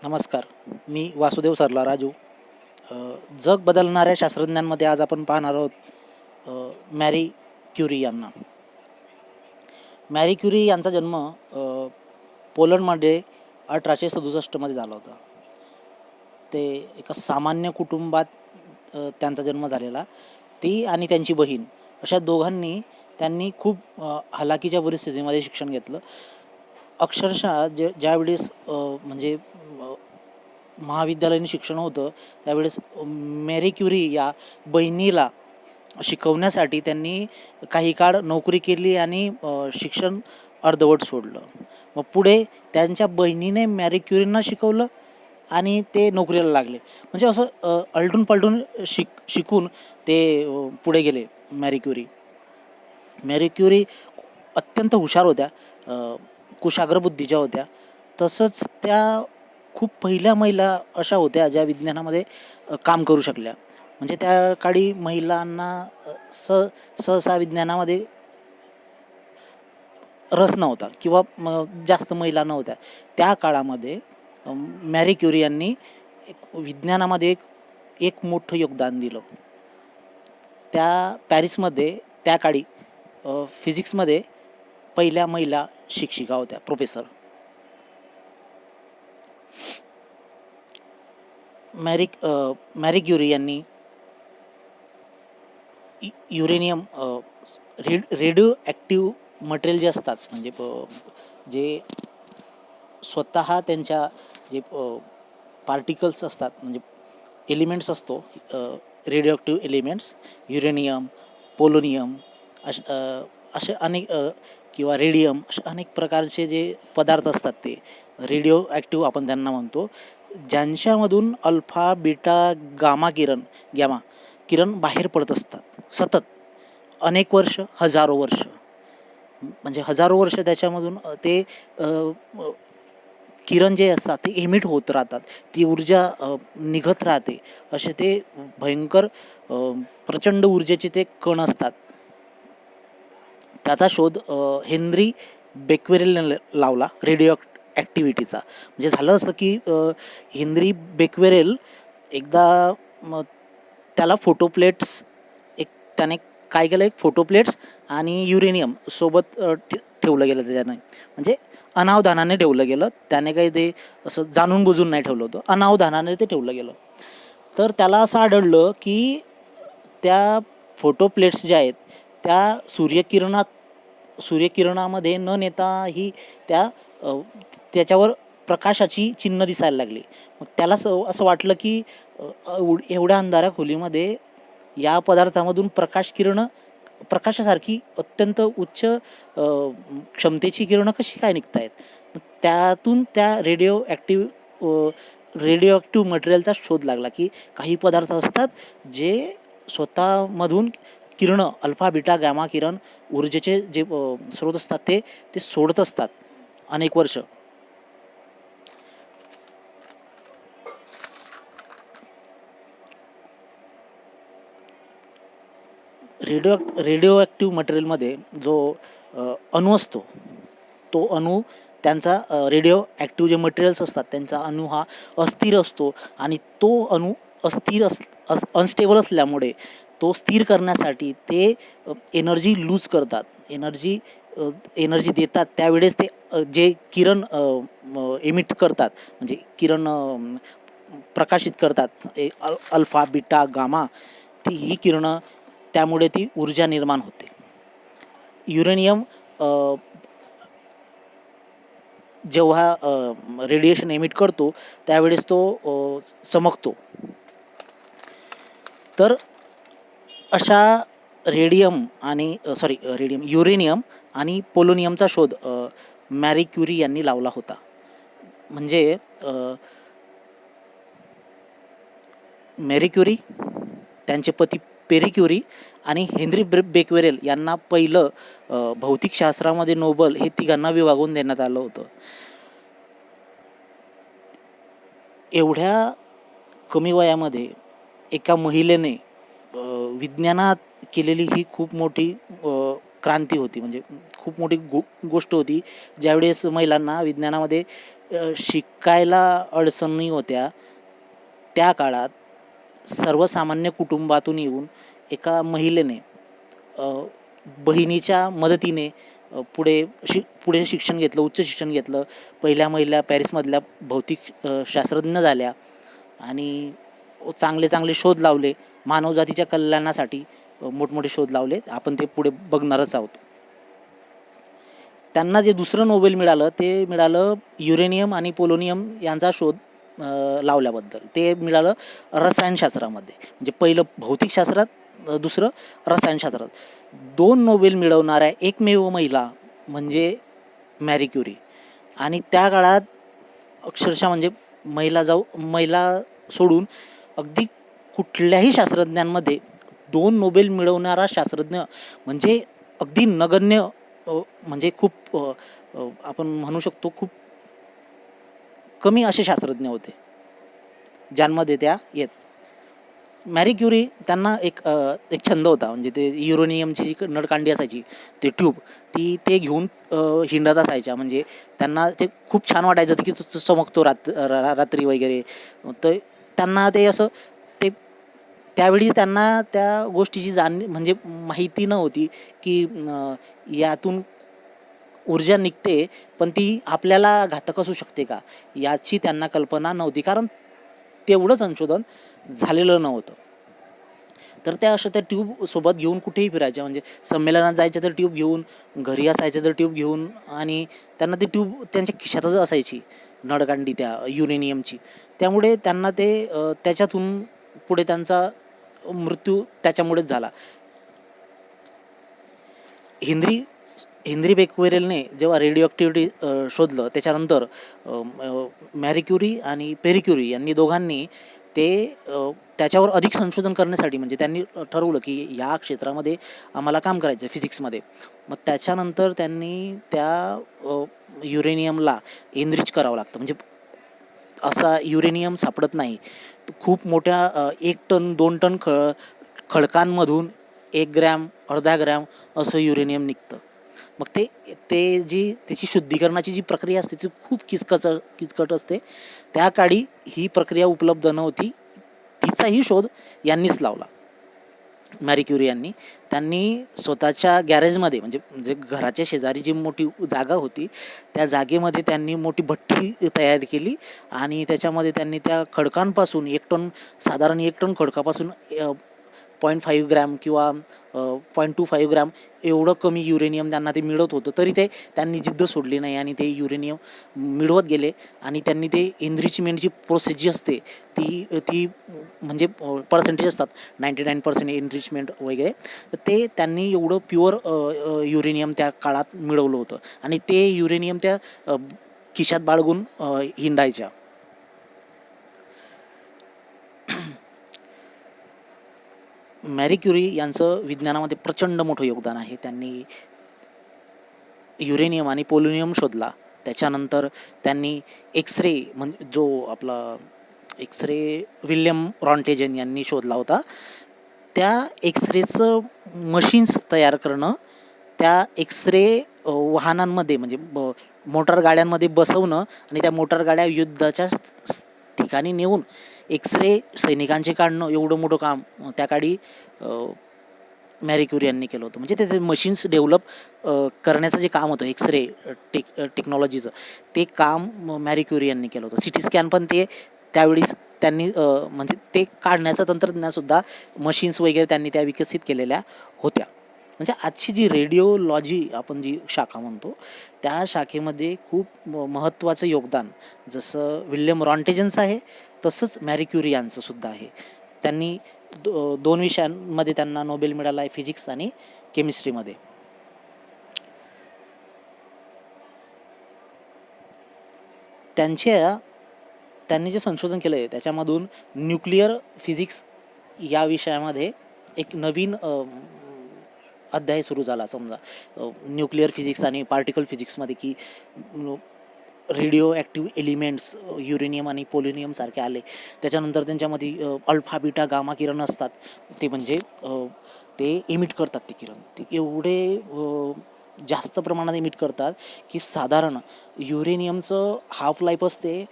नमस्कार. मी वासुदेव सरला राजू. अ, जग बदलणाऱ्या शास्त्रज्ञांमध्ये आज आपण पाहणार आहोत मॅरी क्युरी यांना. मॅरी क्युरी यांचा जन्म पोलंडमध्ये 1867 मध्ये झाला होता. ते एका सामान्य कुटुंबात त्यांचा जन्म झालेला. ती आणि त्यांची बहीण अशा दोघांनी त्यांनी खूप हलाखीच्या परिस्थितीमध्ये शिक्षण घेतलं. अक्षरशः ज्यावेळेस म्हणजे महाविद्यालयीन शिक्षण होतं त्यावेळेस मॅरी क्युरी या बहिणीला शिकवण्यासाठी त्यांनी काही काळ नोकरी केली आणि शिक्षण अर्धवट सोडलं. मग पुढे त्यांच्या बहिणीने मॅरी क्युरींना शिकवलं आणि ते नोकरीला लागले. म्हणजे असं आलटून पलटून शिकून ते पुढे गेले मॅरी क्युरी. मॅरी क्युरी अत्यंत हुशार होत्या, कुशाग्र बुद्धीच्या होत्या. तसंच त्या खूप पहिल्या महिला अशा होत्या ज्या विज्ञानामध्ये काम करू शकल्या. म्हणजे त्या काळी महिलांना सहसा विज्ञानामध्ये रस नव्हता किंवा जास्त महिला नव्हत्या. त्या काळामध्ये मॅरी क्युरी यांनी विज्ञानामध्ये एक मोठं योगदान दिलं. त्या पॅरिसमध्ये त्या काळी फिजिक्समध्ये पहिल्या महिला शिक्षिका होत्या, प्रोफेसर. मॅरी क्युरी यांनी युरेनियम रेडिओ ॲक्टिव्ह मटेरियल जे असतात, म्हणजे जे स्वतः त्यांच्या जे पार्टिकल्स असतात, म्हणजे एलिमेंट्स असतो, radio active elements, uranium, polonium असे अनेक किंवा रेडियम असे अनेक प्रकारचे जे पदार्थ असतात ते रेडिओ ॲक्टिव्ह आपण त्यांना म्हणतो, ज्यांच्यामधून अल्फा, बीटा, गॅमा किरण बाहेर पडत असतात सतत अनेक वर्ष, हजारो वर्ष. म्हणजे हजारो वर्ष त्याच्यामधून ते किरण जे असतात ते एमिट होत राहतात, ती ऊर्जा निघत राहते. असे ते भयंकर प्रचंड ऊर्जेचे ते कण असतात. त्याचा शोध हेनरी बेक्वेरेलने लावला, रेडिओ ॲक्टिव्हिटीचा. म्हणजे झालं असं की हेनरी बेक्वेरेल एकदा त्याला फोटोप्लेट्स त्याने काय केलं, एक फोटोप्लेट्स आणि युरेनियम सोबत ठेवलं गेलं त्याच्याने. म्हणजे अनावधानाने ठेवलं गेलं, त्याने काही ते असं जाणून बुजून नाही ठेवलं होतं, अनावधानाने ते ठेवलं गेलं. तर त्याला असं आढळलं की त्या फोटोप्लेट्स ज्या आहेत त्या सूर्यकिरणामध्ये न नेताही त्याच्यावर प्रकाशाची चिन्ह दिसायला लागली. मग त्याला असं वाटलं की एवढ्या अंधाऱ्या खोलीमध्ये या पदार्थामधून प्रकाशासारखी अत्यंत उच्च क्षमतेची किरणं कशी काय निघत आहेत. त्यातून त्या रेडिओ ॲक्टिव्ह मटेरियलचा शोध लागला की काही पदार्थ असतात जे स्वतःमधून किरणं, अल्फा, बीटा, गॅमा किरण ऊर्जेचे जे स्रोत असतात ते सोडत असतात अनेक वर्ष. रेडिओ ॲक्टिव्ह मटेरियलमध्ये जो अणू असतो, तो अणू त्यांचा रेडिओ ॲक्टिव्ह जे मटेरियल्स असतात त्यांचा अणू हा अस्थिर असतो आणि तो अणू अनस्टेबल असल्यामुळे तो स्थिर करण्यासाठी ते एनर्जी लूज करतात, एनर्जी देतात. त्यावेळेस ते जे किरण एमिट करतात, म्हणजे किरण प्रकाशित करतात, अल्फा, बीटा, गामा, ही किरणं, त्यामुळे ती ऊर्जा निर्माण होते. युरेनियम जेव्हा रेडिएशन एमिट करतो त्यावेळेस तो चमकतो. तर अशा युरेनियम आणि पोलोनियमचा शोध मॅरी क्युरी यांनी लावला होता. म्हणजे मॅरी क्युरी, त्यांचे पती पेरी क्युरी आणि हेनरी बेक्वेरेल यांना पहिलं भौतिकशास्त्रामध्ये नोबल हे तिघांना विभागून देण्यात आलं होतं. एवढ्या कमी वयामध्ये एका महिलेने विज्ञानात केलेली ही खूप मोठी क्रांती होती. म्हणजे खूप मोठी गोष्ट होती. ज्यावेळेस महिलांना विज्ञानामध्ये शिकायला अडचणी होत्या त्या काळात सर्वसामान्य कुटुंबातून येऊन एका महिलेने बहिणीच्या मदतीने पुढे शिक्षण घेतलं, उच्च शिक्षण घेतलं. पहिल्या महिला पॅरिसमधल्या भौतिक शास्त्रज्ञ झाल्या आणि चांगले चांगले शोध लावले. मानवजातीच्या कल्याणासाठी मोठमोठे शोध लावले. आपण ते पुढे बघणारच आहोत. त्यांना जे दुसरं नोबेल मिळालं ते मिळालं युरेनियम आणि पोलोनियम यांचा शोध लावल्याबद्दल. ते मिळालं रसायनशास्त्रामध्ये. म्हणजे पहिलं भौतिकशास्त्रात, दुसरं रसायनशास्त्रात. 2 नोबेल मिळवणाऱ्या एकमेव महिला म्हणजे मॅरी क्युरी. आणि त्या काळात अक्षरशः म्हणजे महिला सोडून अगदी कुठल्याही शास्त्रज्ञांमध्ये 2 नोबेल मिळवणारा शास्त्रज्ञ म्हणजे अगदी नगण्य, म्हणजे खूप आपण म्हणू शकतो खूप कमी असे शास्त्रज्ञ होते ज्यांमध्ये त्या येत. मॅरी क्युरी त्यांना एक छंद होता. म्हणजे ते युरेनियमची जी नळकांडी असायची, ते ट्यूब, ते घेऊन हिंडत असायच्या. म्हणजे त्यांना ते खूप छान वाटायचं की तो चमकतो रात्री वगैरे. तर त्यांना ते असं ते त्यावेळी त्यांना त्या गोष्टीची म्हणजे माहिती नव्हती की यातून ऊर्जा निघते, पण ती आपल्याला घातक असू शकते का, याची त्यांना कल्पना नव्हती. कारण तेवढं संशोधन झालेलं नव्हतं. तर त्या अशा त्या ट्यूब सोबत घेऊन कुठेही फिरायच्या. म्हणजे संमेलनात जायच्या तर ट्यूब घेऊन, घरी असायच्या तर ट्यूब घेऊन, आणि त्यांना ती ट्यूब त्यांच्या खिशातच असायची, नळकांडी त्या युरेनियमची. त्यामुळे त्यांना ते त्याच्यातून पुढे त्यांचा मृत्यू त्याच्यामुळेच झाला. हेन्री बेक्वेरेलने जेव्हा रेडिओ ॲक्टिव्हिटी शोधलं त्याच्यानंतर मॅरी क्युरी आणि पेरी क्युरी यांनी दोघांनी ते त्याच्यावर अधिक संशोधन करण्यासाठी, म्हणजे त्यांनी ठरवलं की या क्षेत्रामध्ये आम्हाला काम करायचं आहे, फिजिक्समध्ये. मग त्याच्यानंतर त्यांनी त्या युरेनियमला एनरिच करावं लागतं. म्हणजे असा युरेनियम सापडत नाही. खूप मोठ्या 1 टन 2 टन खडकांमधून 1 ग्रॅम, अर्धा ग्रॅम असं युरेनियम निघतं. मग त्याची शुद्धीकरणाची जी प्रक्रिया असते ती खूप किचकट असते. त्या काळी ही प्रक्रिया उपलब्ध नव्हती. तिचाही शोध यांनीच लावला, मॅरी क्युरी यांनी. त्यांनी स्वतःच्या गॅरेजमध्ये, म्हणजे घराच्या शेजारी जी मोठी जागा होती त्या जागेमध्ये त्यांनी मोठी भट्टी तयार केली आणि त्याच्यामध्ये त्यांनी त्या खडकांपासून साधारण 1 टन खडकापासून 0.5 ग्रॅम किंवा 0.25 ग्रॅम एवढं कमी युरेनियम त्यांना ते मिळत होतं. तरी त्यांनी जिद्द सोडली नाही आणि ते युरेनियम मिळवत गेले. आणि त्यांनी ते एनरिचमेंटची प्रोसेस जी असते ती म्हणजे पर्सेंटेज असतात 99% एनरिचमेंट वगैरे, तर ते त्यांनी एवढं प्युअर युरेनियम त्या काळात मिळवलं होतं. आणि ते युरेनियम त्या खिशात बाळगून हिंडायच्या. मॅरी क्युरी यांचं विज्ञानामध्ये प्रचंड मोठं योगदान आहे. त्यांनी युरेनियम आणि पोलोनियम शोधला. त्याच्यानंतर त्यांनी एक्स-रे, म्हणजे जो आपला एक्स-रे विल्यम रॉन्टेजन यांनी शोधला होता. त्या एक्स-रेचं मशीन्स तयार करणं, त्या एक्स-रे वाहनांमध्ये म्हणजे मोटार गाड्यांमध्ये बसवणं आणि त्या मोटार गाड्या युद्धाच्या ठिकाणी नेऊन एक्स-रे सैनिकांचे काढणं, एवढं मोठं काम त्या काळी मॅरी क्युरी यांनी केलं होतं. म्हणजे ते मशीन्स डेव्हलप करण्याचं जे काम होतं, एक्स-रे टेक्नॉलॉजीचं, ते काम मॅरी क्युरी यांनी केलं होतं. सिटी स्कॅन पण त्यावेळीच त्यांनी म्हणजे ते काढण्याचं तंत्रज्ञानसुद्धा मशीन्स वगैरे त्यांनी त्या विकसित केलेल्या होत्या. म्हणजे आजची जी रेडिओलॉजी आपण जी शाखा म्हणतो त्या शाखेमध्ये खूप महत्त्वाचं योगदान जसं विल्यम रॉन्टेजनचं आहे तसंच मॅरी क्युरी यांचं सुद्धा आहे. त्यांनी 2 विषयांमध्ये त्यांना नोबेल मिळाला आहे, फिजिक्स आणि केमिस्ट्रीमध्ये. त्यांनी जे संशोधन केलं आहे त्याच्यामधून न्यूक्लिअर फिजिक्स या विषयामध्ये एक नवीन अध्याय सुरू झाला. समजा न्यूक्लिअर फिजिक्स आणि पार्टिकल फिजिक्समध्ये की रेडिओ ॲक्टिव्ह एलिमेंट्स युरेनियम आणि पोलोनियम सारखे आले. त्याच्यानंतर त्यांच्यामध्ये अल्फा बीटा गामा किरण असतात. ते म्हणजे ते इमिट करतात ते किरण. ते एवढे जास्त प्रमाणात इमिट करतात की साधारण युरेनियमचं हाफ लाईफ असते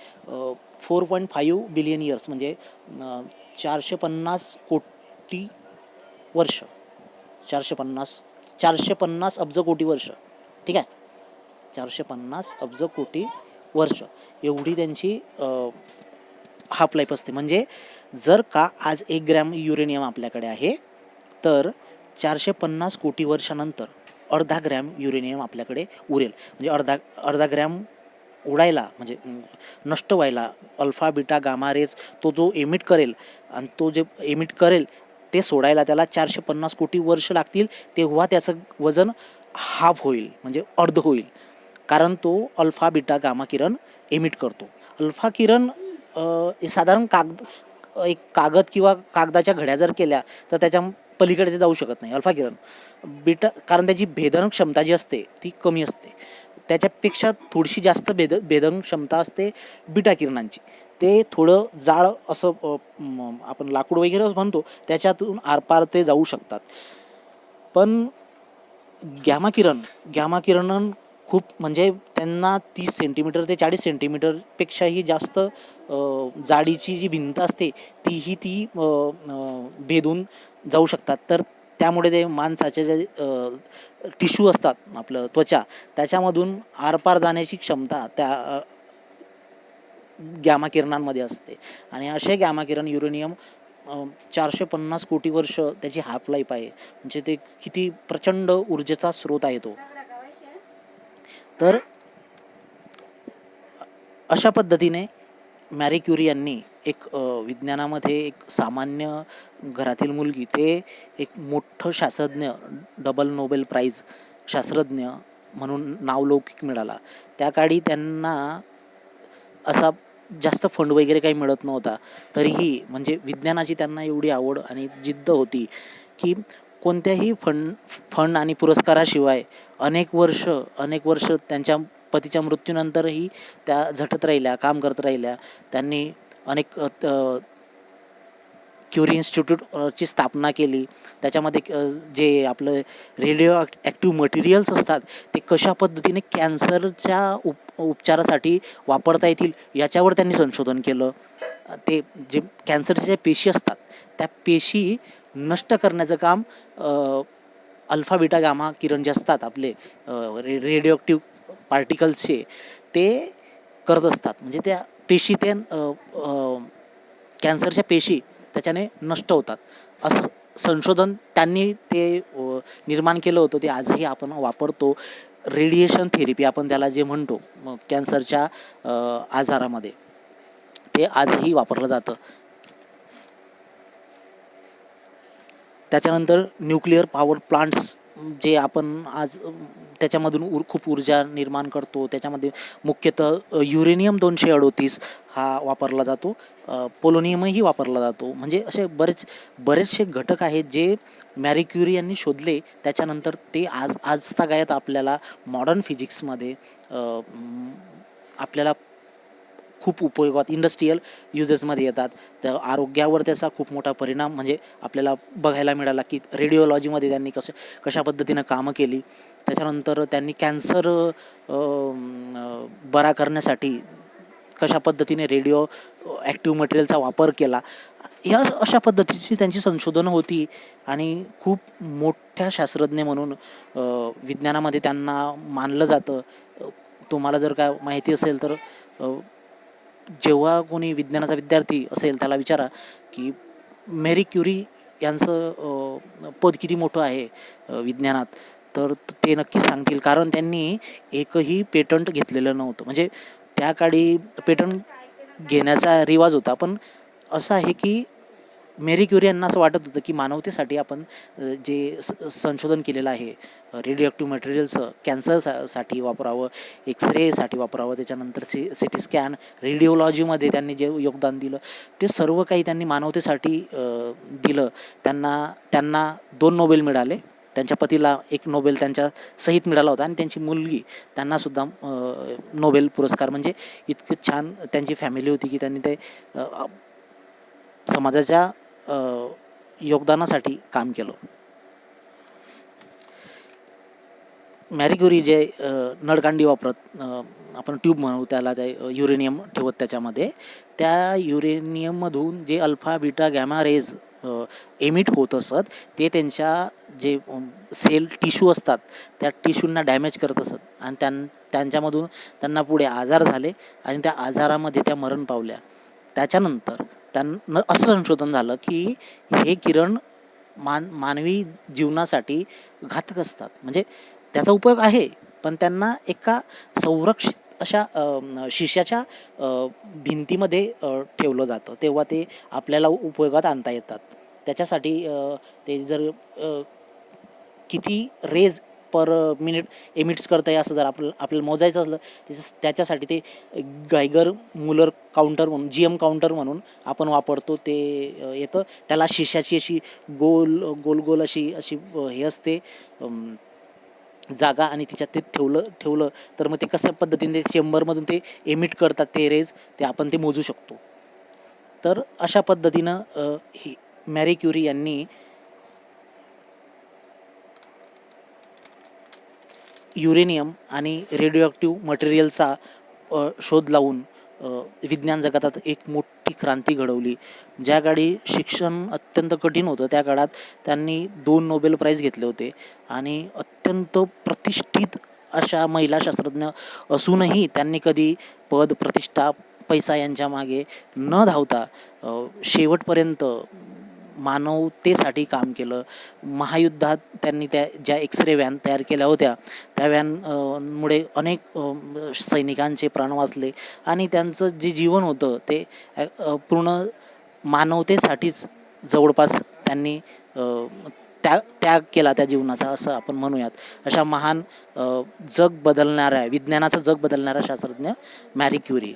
4.5 बिलियन इयर्स, म्हणजे 450 कोटी वर्ष, 450 450 अब्ज कोटी वर्ष, ठीक आहे, 450 अब्ज कोटी वर्ष एवढी त्यांची हाफ लाईफ असते. म्हणजे जर का आज 1 ग्रॅम युरेनियम आपल्याकडे आहे तर 450 कोटी वर्षानंतर अर्धा ग्रॅम युरेनियम आपल्याकडे उरेल. म्हणजे अर्धा ग्रॅम उडायला, म्हणजे नष्ट व्हायला अल्फा बीटा गामा रेज तो जो एमिट करेल आणि तो जे एमिट करेल ते सोडायला त्याला 450 कोटी वर्ष लागतील. तेव्हा त्याचं वजन हाफ होईल, म्हणजे अर्ध होईल, कारण तो अल्फा बीटा गामा किरण एमिट करतो. अल्फा किरण साधारण एक कागद किंवा कागदाच्या घड्या जर केल्या तर त्याच्या पलीकडे ते जाऊ शकत नाही अल्फा किरण. बीटा, कारण त्याची भेदन क्षमता जी असते ती कमी असते, त्याच्यापेक्षा थोडीशी जास्त भेदन क्षमता असते बीटा किरणांची. ते थोडं जाळ असं आपण लाकूड वगैरे म्हणतो त्याच्यातून आरपार ते जाऊ शकतात. पण गॅमा किरण खूप, म्हणजे त्यांना 30 सेंटीमीटर ते 40 सेंटीमीटरपेक्षाही जास्त जाडीची जी भिंत असते ती भेदून जाऊ शकतात. तर त्यामुळे ते माणसाचे जे टिश्यू असतात, आपलं त्वचा, त्याच्यामधून आरपार जाण्याची क्षमता त्या गॅमा किरणांमध्ये असते. आणि असे गॅमा किरण युरेनियम 450 कोटी वर्ष त्याची हाफ लाईफ आहे. म्हणजे ते किती प्रचंड ऊर्जेचा स्रोत आहे तो. तर अशा पद्धतीने मॅरी क्युरी यांनी एक विज्ञानामध्ये एक सामान्य घरातील मुलगी ते एक मोठं शास्त्रज्ञ, डबल नोबेल प्राईज शास्त्रज्ञ म्हणून नावलौकिक मिळाला. त्या काळी त्यांना असा जास्त फंड वगैरे काही मिळत नव्हता, तरीही म्हणजे विज्ञानाची त्यांना एवढी आवड आणि जिद्द होती की कोणत्याही फंड आणि पुरस्काराशिवाय अनेक वर्ष त्यांच्या पतीच्या मृत्यूनंतरही त्या झटत राहिल्या, काम करत राहिल्या. त्यांनी अनेक क्युरी इन्स्टिट्यूटची स्थापना केली. त्याच्यामध्ये जे आपलं रेडिओ ॲक्टिव्ह मटेरियल्स असतात ते कशा पद्धतीने कॅन्सरच्या उपचारासाठी वापरता येतील याच्यावर त्यांनी संशोधन केलं. ते जे कॅन्सरच्या ज्या पेशी असतात त्या पेशी नष्ट करण्याचं काम अल्फा बीटा गामा किरण जे असतात आपले रेडिओ ॲक्टिव्ह पार्टिकल्सचे ते करत असतात. म्हणजे त्या पेशी त्या कॅन्सरच्या पेशी त्याच्याने नष्ट होतात. असं संशोधन त्यांनी ते निर्माण केलं होतं. ते आजही आपण वापरतो. रेडिएशन थेरपी आपण त्याला जे म्हणतो कॅन्सरच्या आजारामध्ये, ते आजही वापरलं जातं. त्याच्यानंतर न्यूक्लिअर पॉवर प्लांट्स जे आपण आज त्याच्यामधून खूप ऊर्जा निर्माण करतो, त्याच्यामध्ये मुख्यतः युरेनियम 238 हा वापरला जातो, पोलोनियमही वापरला जातो. म्हणजे असे बरेचसे घटक आहेत जे मॅरी क्युरी यांनी शोधले. त्याच्यानंतर ते आजतागायत आपल्याला मॉडर्न फिजिक्समध्ये आपल्याला खूप उपयोगात इंडस्ट्रियल युजेसमध्ये येतात. तर आरोग्यावर त्याचा खूप मोठा परिणाम म्हणजे आपल्याला बघायला मिळाला की रेडिओलॉजीमध्ये त्यांनी कशा पद्धतीनं कामं केली. त्याच्यानंतर त्यांनी कॅन्सर बरा करण्यासाठी कशा पद्धतीने रेडिओ ॲक्टिव्ह मटेरियलचा वापर केला. ह्या अशा पद्धतीची त्यांची संशोधनं होती आणि खूप मोठ्या शास्त्रज्ञ म्हणून विज्ञानामध्ये त्यांना मानलं जातं. तुम्हाला जर काय माहिती असेल तर जेव्हा कोणी विज्ञानाचा विद्यार्थी असेल त्याला विचारा की मॅरी क्युरी यांचं पद किती मोठं आहे विज्ञानात, तर ते नक्कीच सांगतील. कारण त्यांनी एकही पेटंट घेतलेलं नव्हतं. म्हणजे त्या काळी पेटंट घेण्याचा रिवाज होता, पण असं आहे की मॅरी क्युरी यांना असं वाटत होतं की मानवतेसाठी आपण जे संशोधन केलेलं आहे रेडिओ ॲक्टिव्ह मटेरियल्सचं, कॅन्सरसाठी वापरावं, एक्सरेसाठी वापरावं, त्याच्यानंतर सिटी स्कॅन, रेडिओलॉजीमध्ये त्यांनी जे योगदान दिलं ते सर्व काही त्यांनी मानवतेसाठी दिलं. त्यांना 2 नोबेल मिळाले. त्यांच्या पतीला 1 नोबेल त्यांच्या सहित मिळाला होता आणि त्यांची मुलगी त्यांनासुद्धा नोबेल पुरस्कार. म्हणजे इतकं छान त्यांची फॅमिली होती की त्यांनी ते समाजाच्या योगदानासाठी काम केलं. मॅरी क्युरी जे नळकांडी वापरत आपण ट्यूब म्हणू त्याला, ते युरेनियम ठेवत त्याच्यामध्ये, त्या युरेनियममधून जे alpha beta gamma rays emit होत असत ते त्यांच्या जे सेल टिश्यू असतात त्या टिश्यूंना डॅमेज करत असत आणि त्यांच्यामधून त्यांना पुढे आजार झाले आणि त्या आजारामध्ये त्या मरण पावल्या. त्याच्यानंतर त्यांना असं संशोधन झालं की हे किरण मानवी जीवनासाठी घातक असतात. म्हणजे त्याचा उपयोग आहे पण त्यांना एका संरक्षित अशा शिशाच्या भिंतीमध्ये ठेवलं जातं, तेव्हा ते आपल्याला उपयोगात आणता येतात. त्याच्यासाठी ते जर किती रेज पर मिनिट एमिट्स करत आहे असं जर आपल्याला मोजायचं असलं त्याच्यासाठी ते गायगर मुलर काउंटर म्हणून GM काउंटर म्हणून आपण वापरतो ते येतं. त्याला शिशाची अशी गोल गोल गोल अशी अशी हे असते जागा आणि तिच्यात ते ठेवलं तर मग ते कशा पद्धतीने चेंबरमधून ते एमिट करतात ते रेज ते आपण ते मोजू शकतो. तर अशा पद्धतीनं ही मॅरी क्युरी यांनी युरेनियम आणि रेडिओ मटेरियलचा शोध लावून विज्ञान जगतात एक मोठी क्रांती घडवली. ज्या काळी शिक्षण अत्यंत कठीण होतं त्या काळात त्यांनी 2 नोबेल प्राईज घेतले होते आणि अत्यंत प्रतिष्ठित अशा महिला शास्त्रज्ञ असूनही त्यांनी कधी पद, प्रतिष्ठा, पैसा यांच्या मागे न धावता शेवटपर्यंत मानवतेसाठी काम केलं. महायुद्धात त्यांनी त्या ज्या एक्स-रे व्हॅन तयार केल्या होत्या त्या व्हॅनमुळे अनेक सैनिकांचे प्राण वाचले आणि त्यांचं जे जीवन होतं ते पूर्ण मानवतेसाठीच जवळपास त्यांनी त्याग केला त्या जीवनाचा असं आपण म्हणूयात. अशा महान विज्ञानाचं जग बदलणाऱ्या शास्त्रज्ञ मॅरी क्युरी.